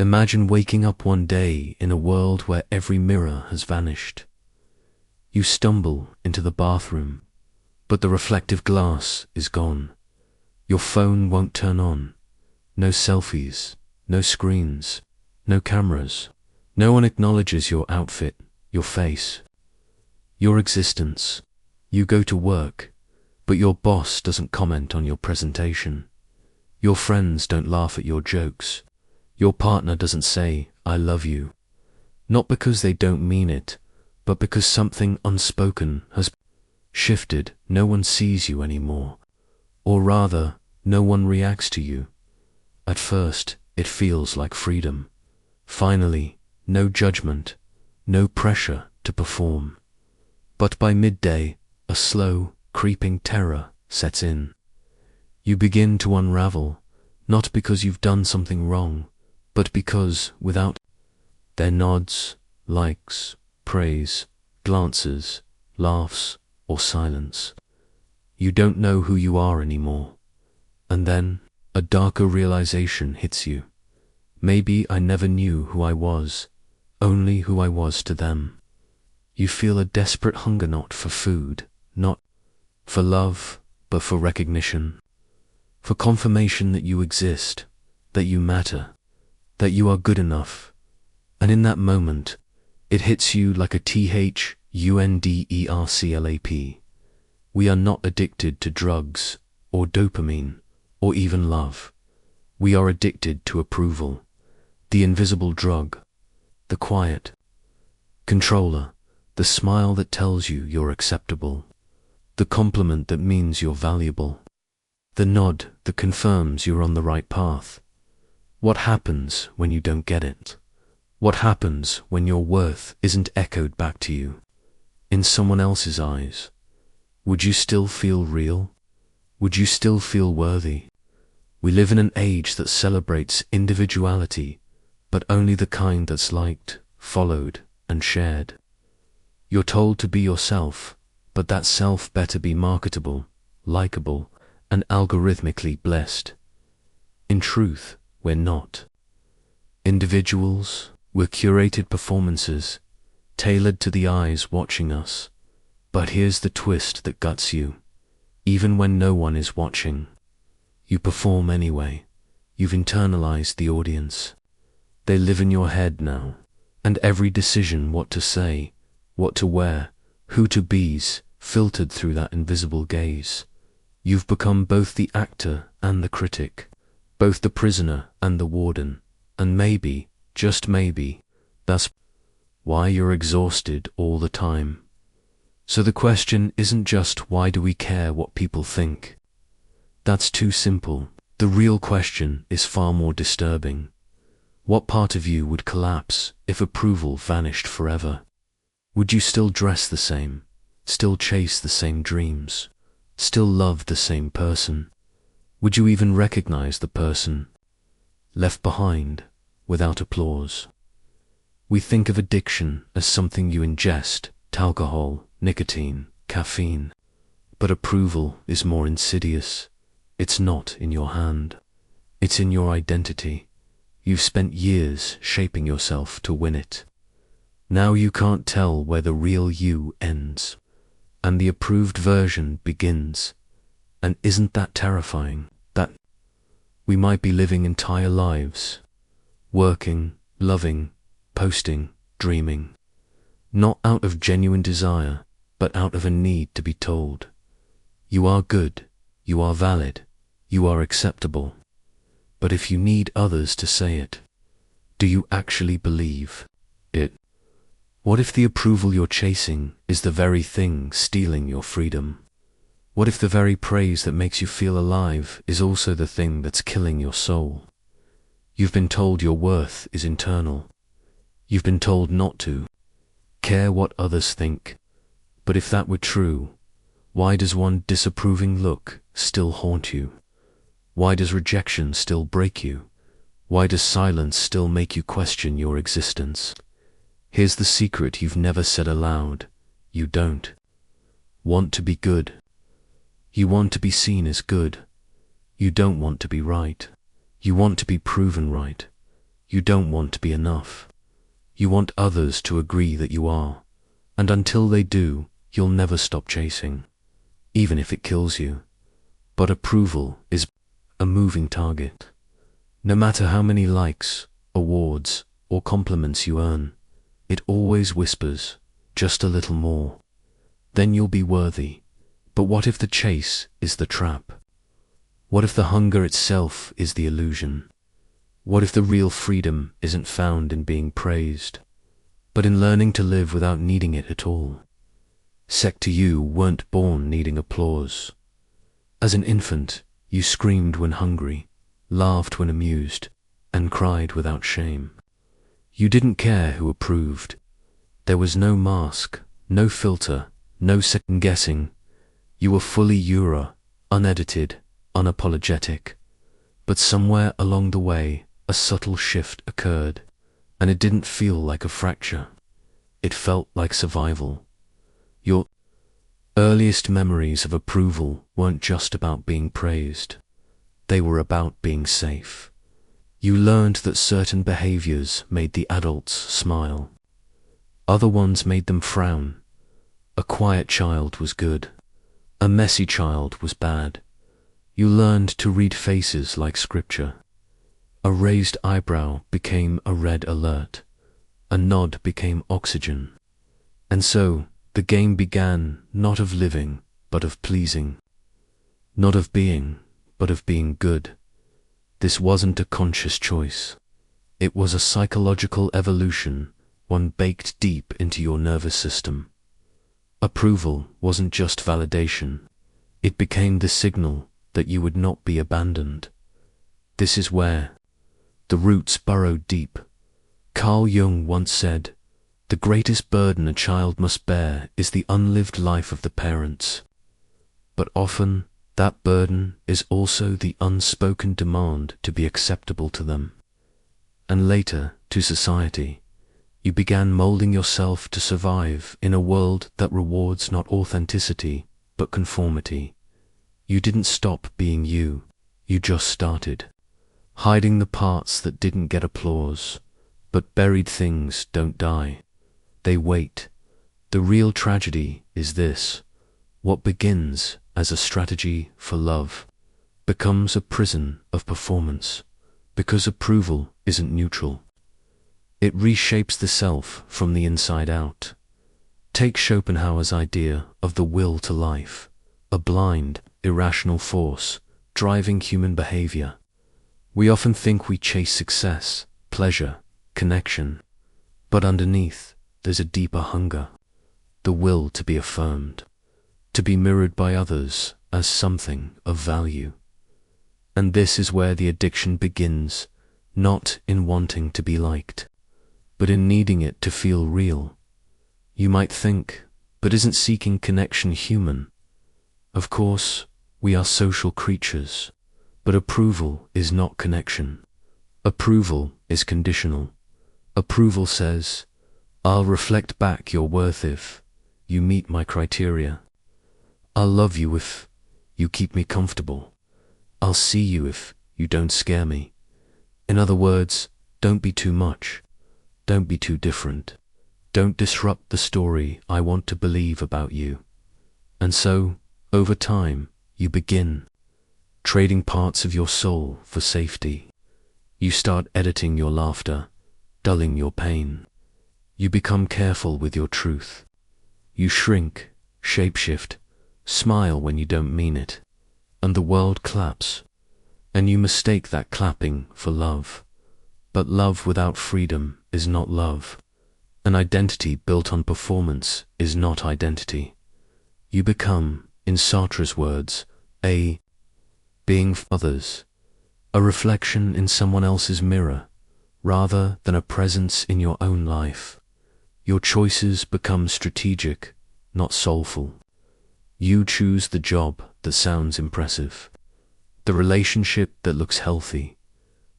Imagine waking up one day in a world where every mirror has vanished. You stumble into the bathroom, but the reflective glass is gone. Your phone won't turn on. No selfies, no screens, no cameras. No one acknowledges your outfit, your face, your existence. You go to work, but your boss doesn't comment on your presentation. Your friends don't laugh at your jokes. Your partner doesn't say, "I love you." Not because they don't mean it, but because something unspoken has shifted. No one sees you anymore. Or rather, no one reacts to you. At first, it feels like freedom. Finally, no judgment, no pressure to perform. But by midday, a slow, creeping terror sets in. You begin to unravel, not because you've done something wrong, but because, without their nods, likes, praise, glances, laughs, or silence, you don't know who you are anymore. And then, a darker realization hits you. Maybe I never knew who I was, only who I was to them. You feel a desperate hunger, not for food, not for love, but for recognition, for confirmation that you exist, that you matter, that you are good enough. And in that moment, it hits you like a THUNDERCLAP. We are not addicted to drugs, or dopamine, or even love. We are addicted to approval, the invisible drug, the quiet controller, the smile that tells you you're acceptable, the compliment that means you're valuable, the nod that confirms you're on the right path. What happens when you don't get it? What happens when your worth isn't echoed back to you in someone else's eyes? Would you still feel real? Would you still feel worthy? We live in an age that celebrates individuality, but only the kind that's liked, followed, and shared. You're told to be yourself, but that self better be marketable, likable, and algorithmically blessed. In truth, we're not. Individuals, we're curated performances, tailored to the eyes watching us. But here's the twist that guts you. Even when no one is watching, you perform anyway. You've internalized the audience. They live in your head now, and every decision, what to say, what to wear, who to be's, filtered through that invisible gaze. You've become both the actor and the critic, both the prisoner and the warden, and maybe, just maybe, that's why you're exhausted all the time. So the question isn't just why do we care what people think? That's too simple. The real question is far more disturbing. What part of you would collapse if approval vanished forever? Would you still dress the same, still chase the same dreams, still love the same person? Would you even recognize the person left behind without applause? We think of addiction as something you ingest, alcohol, nicotine, caffeine. But approval is more insidious. It's not in your hand. It's in your identity. You've spent years shaping yourself to win it. Now you can't tell where the real you ends and the approved version begins. And isn't that terrifying? That we might be living entire lives, working, loving, posting, dreaming, not out of genuine desire, but out of a need to be told, you are good, you are valid, you are acceptable. But if you need others to say it, do you actually believe it? What if the approval you're chasing is the very thing stealing your freedom? What if the very praise that makes you feel alive is also the thing that's killing your soul? You've been told your worth is internal. You've been told not to care what others think. But if that were true, why does one disapproving look still haunt you? Why does rejection still break you? Why does silence still make you question your existence? Here's the secret you've never said aloud. You don't want to be good. You want to be seen as good. You don't want to be right. You want to be proven right. You don't want to be enough. You want others to agree that you are, and until they do, you'll never stop chasing, even if it kills you. But approval is a moving target. No matter how many likes, awards, or compliments you earn, it always whispers, just a little more. Then you'll be worthy. But what if the chase is the trap? What if the hunger itself is the illusion? What if the real freedom isn't found in being praised, but in learning to live without needing it at all? You weren't born needing applause. As an infant, you screamed when hungry, laughed when amused, and cried without shame. You didn't care who approved. There was no mask, no filter, no second guessing. You were fully you, unedited, unapologetic. But somewhere along the way, a subtle shift occurred, and it didn't feel like a fracture. It felt like survival. Your earliest memories of approval weren't just about being praised. They were about being safe. You learned that certain behaviors made the adults smile. Other ones made them frown. A quiet child was good. A messy child was bad. You learned to read faces like scripture. A raised eyebrow became a red alert. A nod became oxygen. And so, the game began, not of living, but of pleasing. Not of being, but of being good. This wasn't a conscious choice. It was a psychological evolution, one baked deep into your nervous system. Approval wasn't just validation. It became the signal that you would not be abandoned. This is where the roots burrow deep. Carl Jung once said, "The greatest burden a child must bear is the unlived life of the parents." But often, that burden is also the unspoken demand to be acceptable to them, and later to society. You began molding yourself to survive in a world that rewards not authenticity, but conformity. You didn't stop being you just started. Hiding the parts that didn't get applause, but buried things don't die. They wait. The real tragedy is this: what begins as a strategy for love becomes a prison of performance, because approval isn't neutral. It reshapes the self from the inside out. Take Schopenhauer's idea of the will to life, a blind, irrational force driving human behavior. We often think we chase success, pleasure, connection, but underneath, there's a deeper hunger, the will to be affirmed, to be mirrored by others as something of value. And this is where the addiction begins, not in wanting to be liked, but in needing it to feel real. You might think, but isn't seeking connection human? Of course, we are social creatures, but approval is not connection. Approval is conditional. Approval says, "I'll reflect back your worth if you meet my criteria. I'll love you if you keep me comfortable. I'll see you if you don't scare me." In other words, don't be too much. Don't be too different. Don't disrupt the story I want to believe about you. And so, over time, you begin trading parts of your soul for safety. You start editing your laughter, dulling your pain. You become careful with your truth. You shrink, shapeshift, smile when you don't mean it, and the world claps. And you mistake that clapping for love. But love without freedom is not love. An identity built on performance is not identity. You become, in Sartre's words, a being for others, a reflection in someone else's mirror, rather than a presence in your own life. Your choices become strategic, not soulful. You choose the job that sounds impressive, the relationship that looks healthy,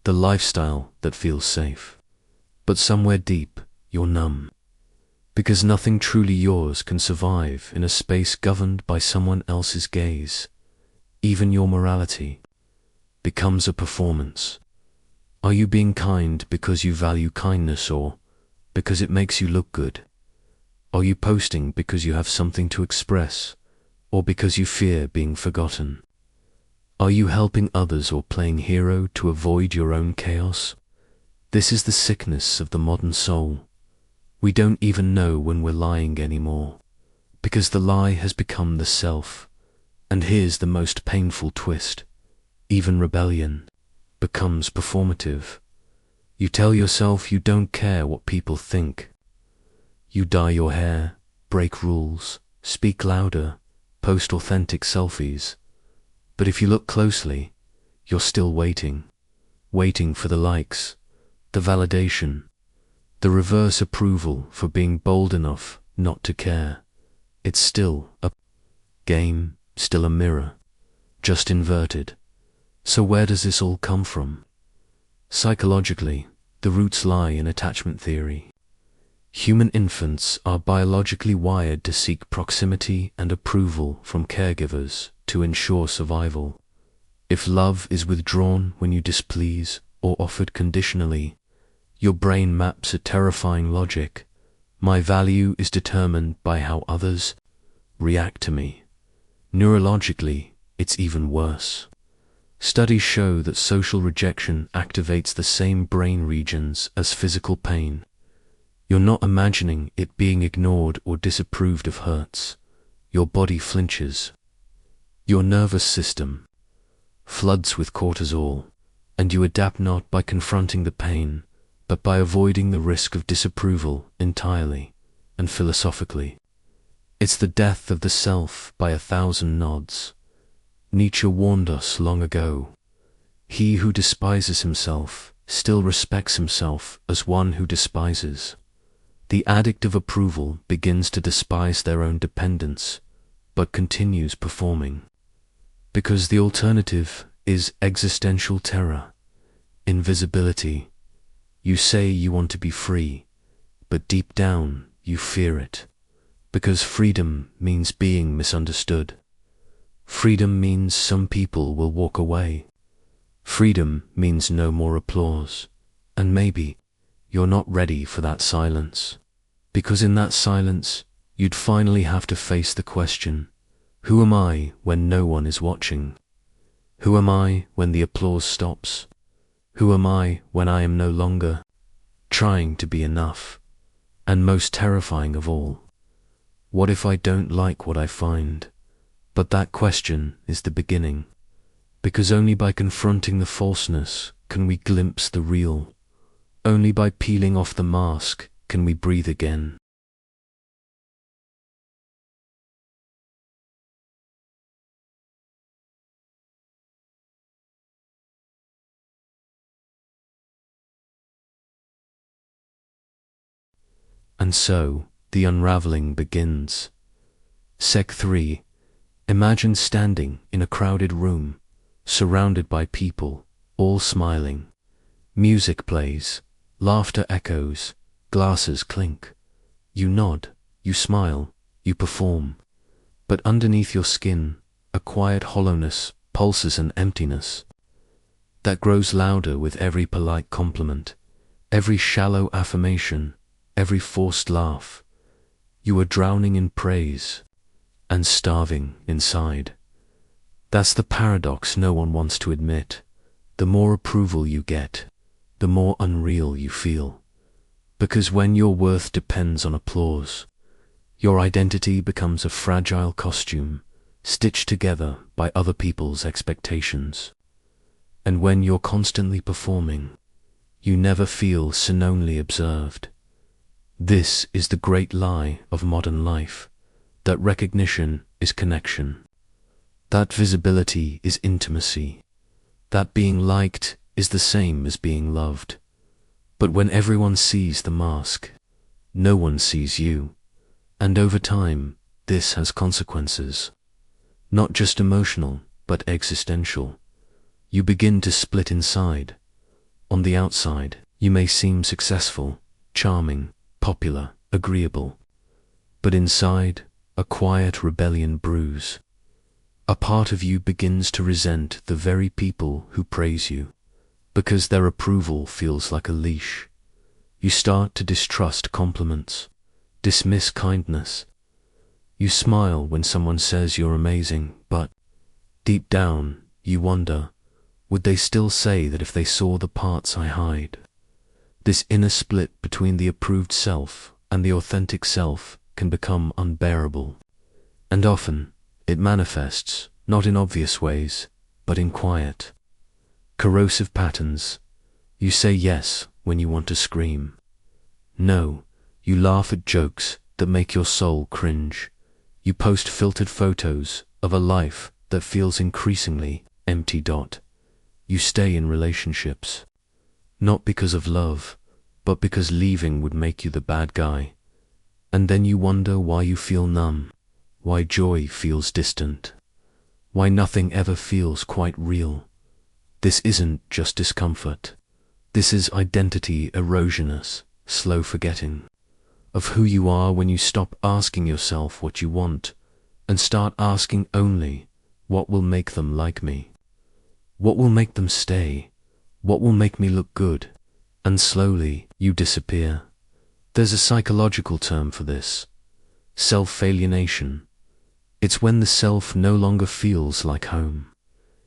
the lifestyle that feels safe. But somewhere deep, you're numb, because nothing truly yours can survive in a space governed by someone else's gaze. Even your morality becomes a performance. Are you being kind because you value kindness or because it makes you look good? Are you posting because you have something to express or because you fear being forgotten? Are you helping others or playing hero to avoid your own chaos? This is the sickness of the modern soul. We don't even know when we're lying anymore, because the lie has become the self. And here's the most painful twist. Even rebellion becomes performative. You tell yourself you don't care what people think. You dye your hair, break rules, speak louder, post authentic selfies. But if you look closely, you're still waiting for the likes, the validation, the reverse approval for being bold enough not to care. It's still a game, still a mirror, just inverted. So where does this all come from? Psychologically, the roots lie in attachment theory. Human infants are biologically wired to seek proximity and approval from caregivers to ensure survival. If love is withdrawn when you displease or offered conditionally, your brain maps a terrifying logic. My value is determined by how others react to me. Neurologically, it's even worse. Studies show that social rejection activates the same brain regions as physical pain. You're not imagining it being ignored or disapproved of hurts. Your body flinches. Your nervous system floods with cortisol, and you adapt not by confronting the pain, but by avoiding the risk of disapproval entirely and philosophically. It's the death of the self by 1,000 nods. Nietzsche warned us long ago. He who despises himself still respects himself as one who despises. The addict of approval begins to despise their own dependence, but continues performing. Because the alternative is existential terror, invisibility. You say you want to be free, but deep down you fear it. Because freedom means being misunderstood. Freedom means some people will walk away. Freedom means no more applause. And maybe you're not ready for that silence. Because in that silence, you'd finally have to face the question, who am I when no one is watching? Who am I when the applause stops? Who am I when I am no longer trying to be enough? And most terrifying of all, what if I don't like what I find? But that question is the beginning, because only by confronting the falseness can we glimpse the real. Only by peeling off the mask can we breathe again. And so, the unraveling begins. Sec 3. Imagine standing in a crowded room, surrounded by people, all smiling. Music plays, laughter echoes, glasses clink. You nod, you smile, you perform. But underneath your skin, a quiet hollowness pulses an emptiness that grows louder with every polite compliment, every shallow affirmation, every forced laugh. You are drowning in praise and starving inside. That's the paradox no one wants to admit. The more approval you get, the more unreal you feel. Because when your worth depends on applause, your identity becomes a fragile costume, stitched together by other people's expectations. And when you're constantly performing, you never feel serenely observed. This is the great lie of modern life, that recognition is connection, that visibility is intimacy, that being liked is the same as being loved. But when everyone sees the mask, no one sees you. And over time, this has consequences. Not just emotional, but existential. You begin to split inside. On the outside, you may seem successful, charming, popular, agreeable. But inside, a quiet rebellion brews. A part of you begins to resent the very people who praise you. because their approval feels like a leash. You start to distrust compliments, dismiss kindness. You smile when someone says you're amazing, but deep down you wonder, would they still say that if they saw the parts I hide? This inner split between the approved self and the authentic self can become unbearable. And often it manifests not in obvious ways, but in quiet, corrosive patterns. You say yes when you want to scream. No, you laugh at jokes that make your soul cringe. You post filtered photos of a life that feels increasingly empty. You stay in relationships, not because of love, but because leaving would make you the bad guy. And then you wonder why you feel numb, why joy feels distant, why nothing ever feels quite real. This isn't just discomfort. This is identity erosionous, slow forgetting of who you are when you stop asking yourself what you want and start asking only, what will make them like me? What will make them stay? What will make me look good? And slowly you disappear. There's a psychological term for this: self-alienation. It's when the self no longer feels like home.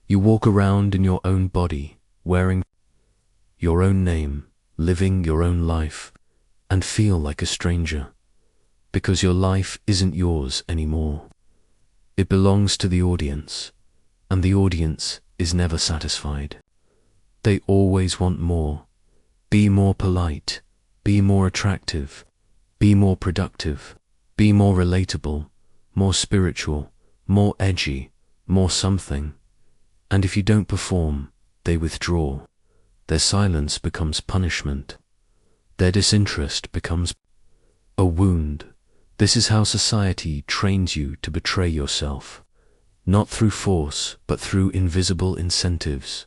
You walk around in your own body, wearing your own name, living your own life, and feel like a stranger, because your life isn't yours anymore. It belongs to the audience, and the audience is never satisfied. They always want more. Be more polite, be more attractive, be more productive, be more relatable, more spiritual, more edgy, more something. And if you don't perform, they withdraw. Their silence becomes punishment. Their disinterest becomes a wound. This is how society trains you to betray yourself, not through force, but through invisible incentives.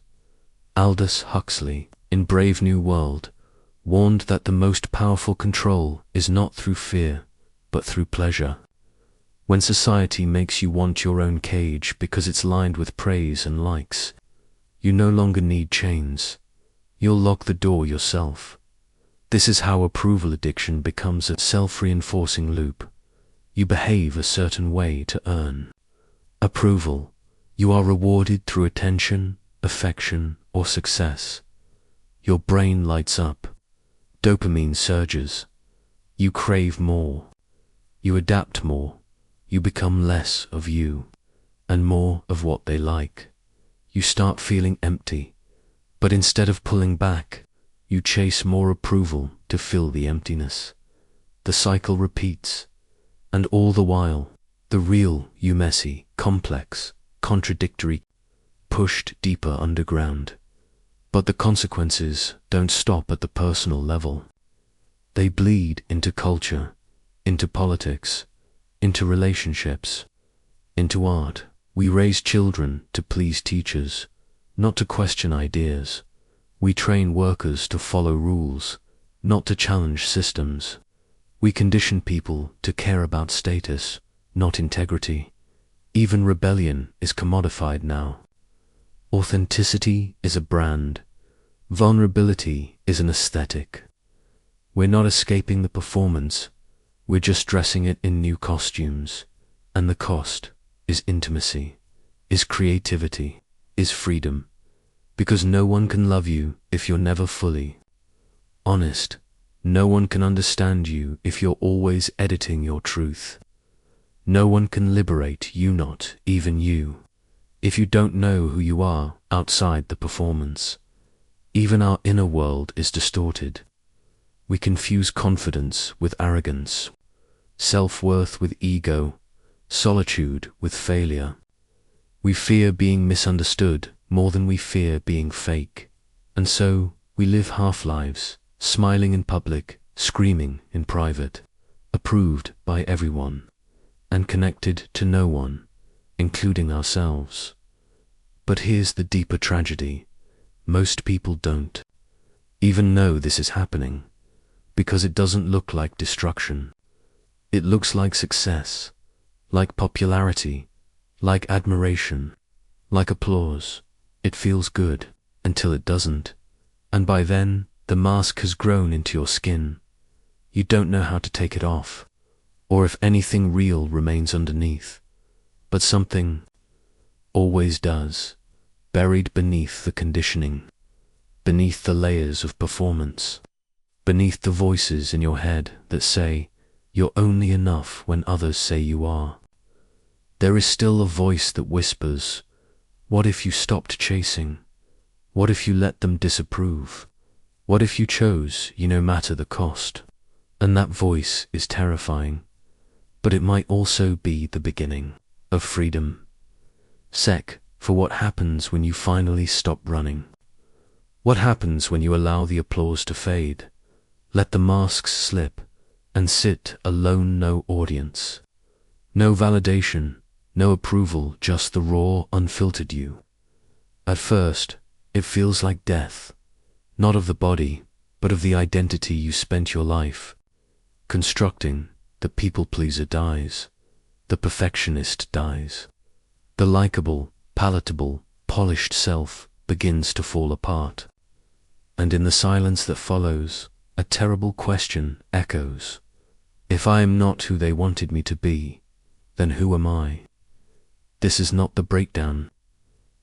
Aldous Huxley, in Brave New World, warned that the most powerful control is not through fear, but through pleasure. When society makes you want your own cage because it's lined with praise and likes, you no longer need chains. You'll lock the door yourself. This is how approval addiction becomes a self-reinforcing loop. You behave a certain way to earn approval. You are rewarded through attention, affection, or success. Your brain lights up. Dopamine surges. You crave more. You adapt more. You become less of you and more of what they like. You start feeling empty, but instead of pulling back, you chase more approval to fill the emptiness. The cycle repeats, and all the while, the real you, messy, complex, contradictory, pushed deeper underground. But the consequences don't stop at the personal level. They bleed into culture, into politics, into relationships, into art. We raise children to please teachers, not to question ideas. We train workers to follow rules, not to challenge systems. We condition people to care about status, not integrity. Even rebellion is commodified now. Authenticity is a brand. Vulnerability is an aesthetic. We're not escaping the performance. We're just dressing it in new costumes. And the cost is intimacy, is creativity, is freedom. Because no one can love you if you're never fully honest. No one can understand you if you're always editing your truth. No one can liberate you, not even you, if you don't know who you are outside the performance. Even our inner world is distorted. We confuse confidence with arrogance, self-worth with ego, solitude with failure. We fear being misunderstood more than we fear being fake. And so we live half-lives, smiling in public, screaming in private, approved by everyone, and connected to no one, including ourselves. But here's the deeper tragedy. Most people don't even know this is happening, because it doesn't look like destruction. It looks like success, like popularity, like admiration, like applause. It feels good until it doesn't. And by then, the mask has grown into your skin. You don't know how to take it off, or if anything real remains underneath. But something always does, buried beneath the conditioning, beneath the layers of performance, beneath the voices in your head that say, you're only enough when others say you are. There is still a voice that whispers, what if you stopped chasing? What if you let them disapprove? What if you chose you no matter the cost? And that voice is terrifying, but it might also be the beginning of freedom. For what happens when you finally stop running? What happens when you allow the applause to fade? Let the masks slip and sit alone, no audience. No validation, no approval, just the raw, unfiltered you. At first, it feels like death, not of the body, but of the identity you spent your life constructing. The people pleaser dies. The perfectionist dies. The likable, palatable, polished self begins to fall apart. And in the silence that follows, a terrible question echoes. If I am not who they wanted me to be, then who am I? This is not the breakdown.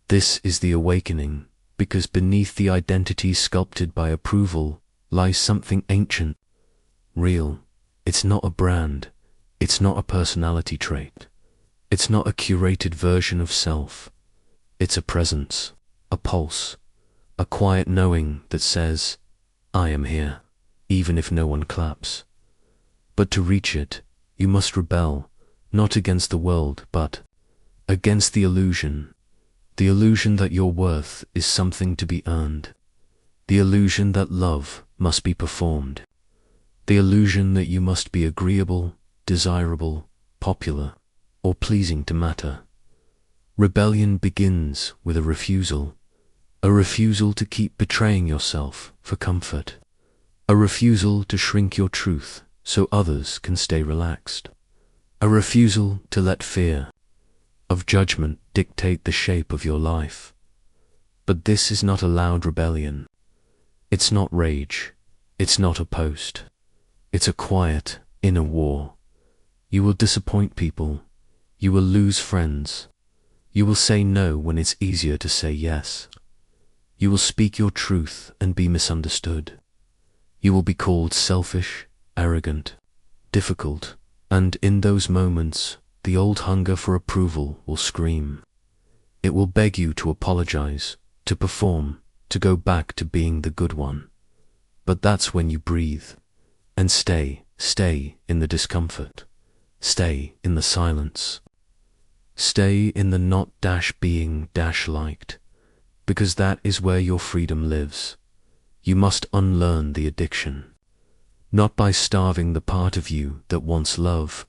This is the awakening, because beneath the identity sculpted by approval lies something ancient, real. It's not a brand. It's not a personality trait. It's not a curated version of self. It's a presence, a pulse, a quiet knowing that says, I am here, even if no one claps. But to reach it, you must rebel, not against the world, but against the illusion that your worth is something to be earned, the illusion that love must be performed, the illusion that you must be agreeable, desirable, popular, or pleasing to matter. Rebellion begins with a refusal to keep betraying yourself for comfort, a refusal to shrink your truth so others can stay relaxed, a refusal to let fear of judgment dictate the shape of your life. But this is not a loud rebellion. It's not rage. It's not a post. It's a quiet, inner war. You will disappoint people. You will lose friends. You will say no when it's easier to say yes. You will speak your truth and be misunderstood. You will be called selfish, arrogant, difficult, and in those moments, the old hunger for approval will scream. It will beg you to apologize, to perform, to go back to being the good one. But that's when you breathe and stay in the discomfort. Stay in the silence. Stay in the not being liked, because that is where your freedom lives. You must unlearn the addiction, not by starving the part of you that wants love,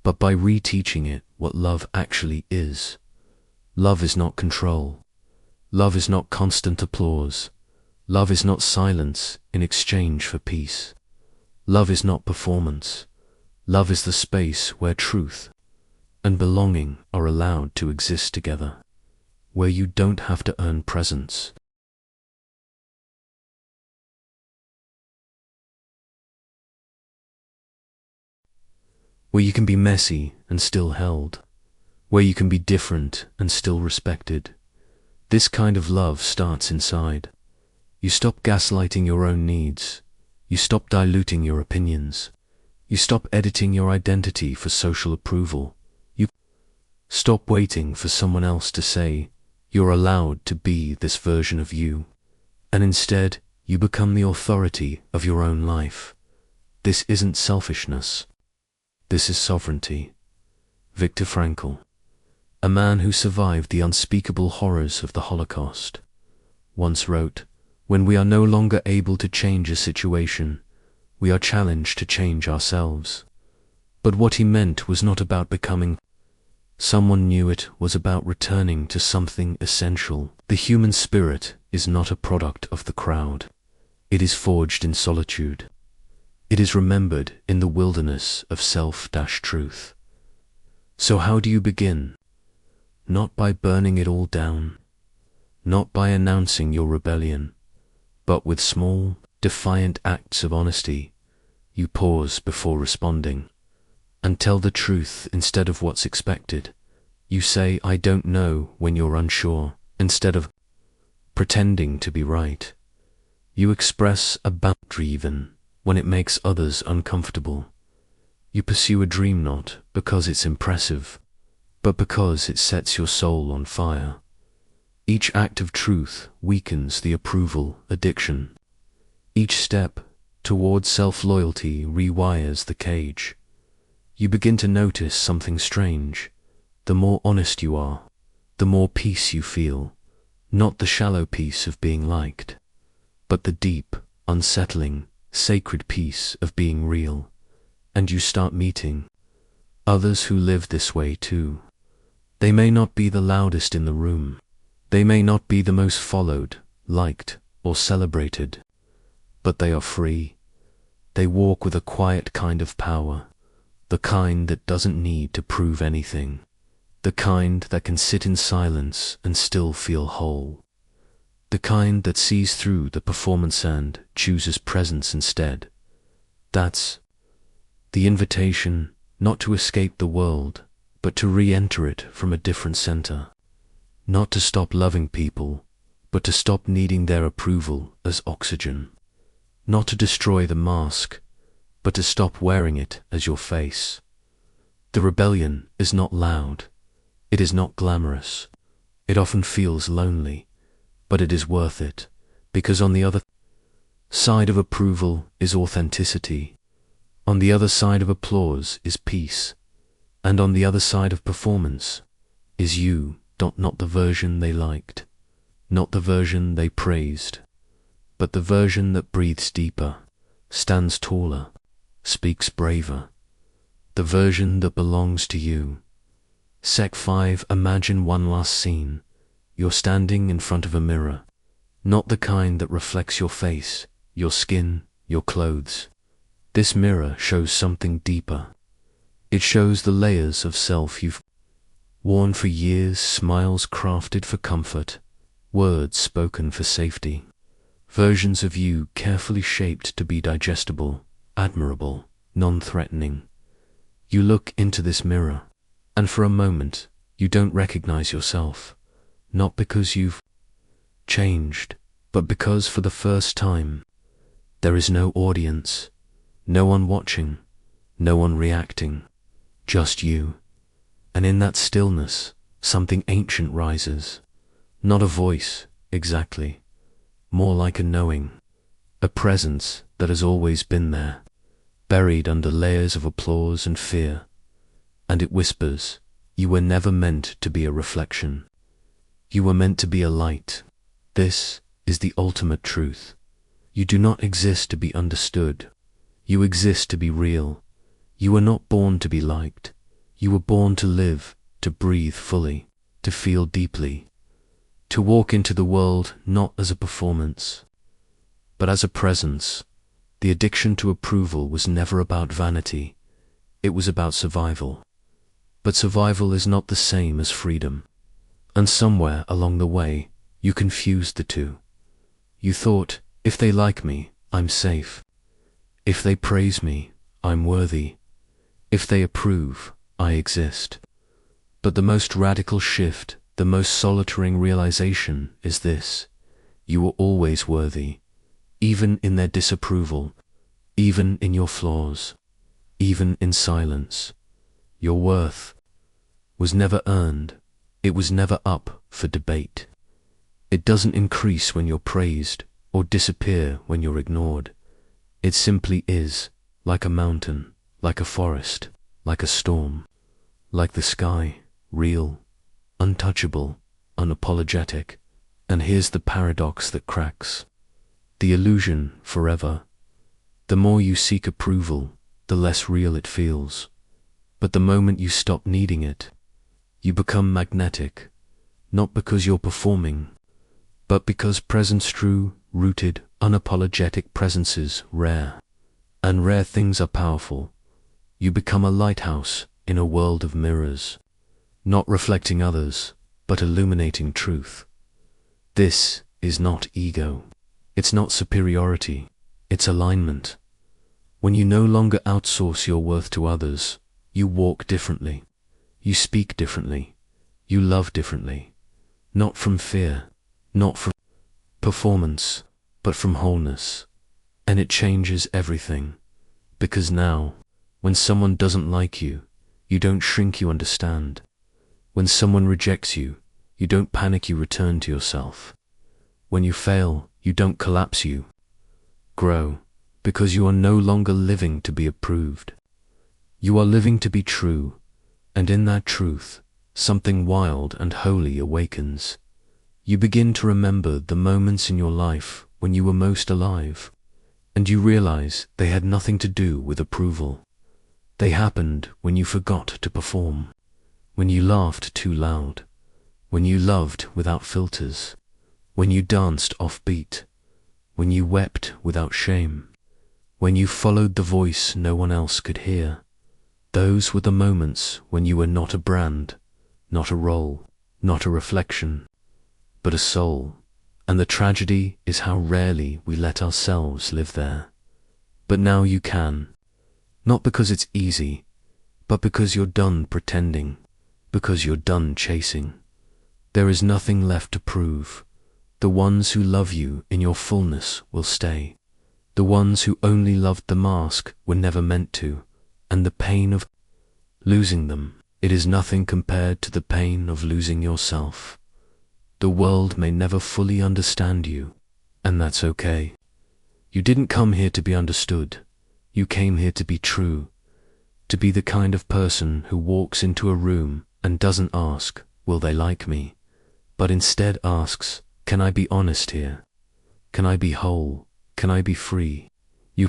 but by reteaching it what love actually is. Love is not control. Love is not constant applause. Love is not silence in exchange for peace. Love is not performance. Love is the space where truth and belonging are allowed to exist together, where you don't have to earn presence. Where you can be messy and still held, where you can be different and still respected. This kind of love starts inside. You stop gaslighting your own needs. You stop diluting your opinions. You stop editing your identity for social approval. You stop waiting for someone else to say, you're allowed to be this version of you. And instead, you become the authority of your own life. This isn't selfishness. This is sovereignty. Viktor Frankl, a man who survived the unspeakable horrors of the Holocaust, once wrote, "When we are no longer able to change a situation, we are challenged to change ourselves." But what he meant was not about becoming someone new, it was about returning to something essential. The human spirit is not a product of the crowd. It is forged in solitude. It is remembered in the wilderness of self-truth. So how do you begin? Not by burning it all down, not by announcing your rebellion, but with small, defiant acts of honesty, you pause before responding, and tell the truth instead of what's expected. You say, "I don't know," when you're unsure, instead of pretending to be right. You express a boundary even when it makes others uncomfortable. You pursue a dream not because it's impressive, but because it sets your soul on fire. Each act of truth weakens the approval addiction. Each step towards self-loyalty rewires the cage. You begin to notice something strange. The more honest you are, the more peace you feel, not the shallow peace of being liked, but the deep, unsettling, sacred peace of being real. And you start meeting others who live this way too. They may not be the loudest in the room. They may not be the most followed, liked, or celebrated, but they are free. They walk with a quiet kind of power, the kind that doesn't need to prove anything, the kind that can sit in silence and still feel whole, the kind that sees through the performance and chooses presence instead. That's the invitation, not to escape the world, but to re-enter it from a different center. Not to stop loving people, but to stop needing their approval as oxygen. Not to destroy the mask, but to stop wearing it as your face. The rebellion is not loud. It is not glamorous. It often feels lonely, but it is worth it, because on the other side of approval is authenticity. On the other side of applause is peace. And on the other side of performance is you, not the version they liked, not the version they praised, but the version that breathes deeper, stands taller, speaks braver, the version that belongs to you. Sec 5. Imagine one last scene. You're standing in front of a mirror, not the kind that reflects your face, your skin, your clothes. This mirror shows something deeper. It shows the layers of self you've worn for years, smiles crafted for comfort, words spoken for safety, versions of you carefully shaped to be digestible, admirable, non-threatening. You look into this mirror, and for a moment you don't recognize yourself, not because you've changed, but because for the first time there is no audience, no one watching, no one reacting, just you. And in that stillness, something ancient rises. Not a voice, exactly. More like a knowing. A presence that has always been there, buried under layers of applause and fear. And it whispers, you were never meant to be a reflection. You were meant to be a light. This is the ultimate truth. You do not exist to be understood. You exist to be real. You were not born to be liked. You were born to live, to breathe fully, to feel deeply, to walk into the world not as a performance, but as a presence. The addiction to approval was never about vanity. It was about survival. But survival is not the same as freedom. And somewhere along the way, you confused the two. You thought, if they like me, I'm safe. If they praise me, I'm worthy. If they approve, I exist. But the most radical shift, the most solitary realization is this: you were always worthy, even in their disapproval, even in your flaws, even in silence. Your worth was never earned. It was never up for debate. It doesn't increase when you're praised or disappear when you're ignored. It simply is, like a mountain, like a forest, like a storm, like the sky, real, untouchable, unapologetic. And here's the paradox that cracks the illusion forever. The more you seek approval, the less real it feels. But the moment you stop needing it, you become magnetic, not because you're performing, but because presence, true, rooted, unapologetic presence is rare. And rare things are powerful. You become a lighthouse in a world of mirrors, not reflecting others, but illuminating truth. This is not ego. It's not superiority, it's alignment. When you no longer outsource your worth to others, you walk differently, you speak differently, you love differently. Not from fear, not from performance, but from wholeness. And it changes everything. Because now, when someone doesn't like you, you don't shrink, you understand. When someone rejects you, you don't panic, you return to yourself. When you fail, you don't collapse, you grow, because you are no longer living to be approved. You are living to be true, and in that truth, something wild and holy awakens. You begin to remember the moments in your life when you were most alive, and you realize they had nothing to do with approval. They happened when you forgot to perform, when you laughed too loud, when you loved without filters, when you danced off-beat, when you wept without shame, when you followed the voice no one else could hear. Those were the moments when you were not a brand, not a role, not a reflection, but a soul. And the tragedy is how rarely we let ourselves live there. But now you can. Not because it's easy, but because you're done pretending, because you're done chasing. There is nothing left to prove. The ones who love you in your fullness will stay. The ones who only loved the mask were never meant to, and the pain of losing them, it is nothing compared to the pain of losing yourself. The world may never fully understand you, and that's okay. You didn't come here to be understood. You came here to be true, to be the kind of person who walks into a room and doesn't ask, will they like me, but instead asks, can I be honest here? Can I be whole? Can I be free? You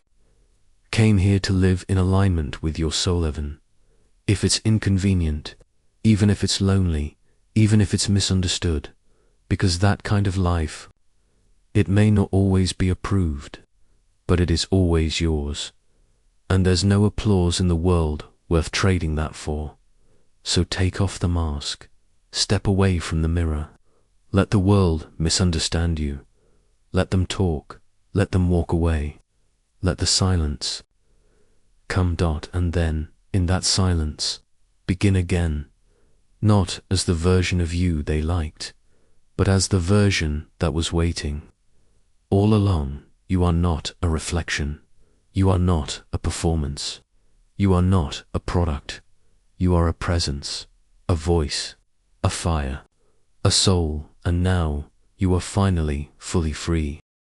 came here to live in alignment with your soul, Evan. If it's inconvenient, even if it's lonely, even if it's misunderstood, because that kind of life, it may not always be approved, but it is always yours. And there's no applause in the world worth trading that for. So take off the mask, step away from the mirror. Let the world misunderstand you. Let them talk, let them walk away. Let the silence come. And then, in that silence, begin again, not as the version of you they liked, but as the version that was waiting. All along, you are not a reflection. You are not a performance. You are not a product. You are a presence, a voice, a fire, a soul, and now you are finally fully free.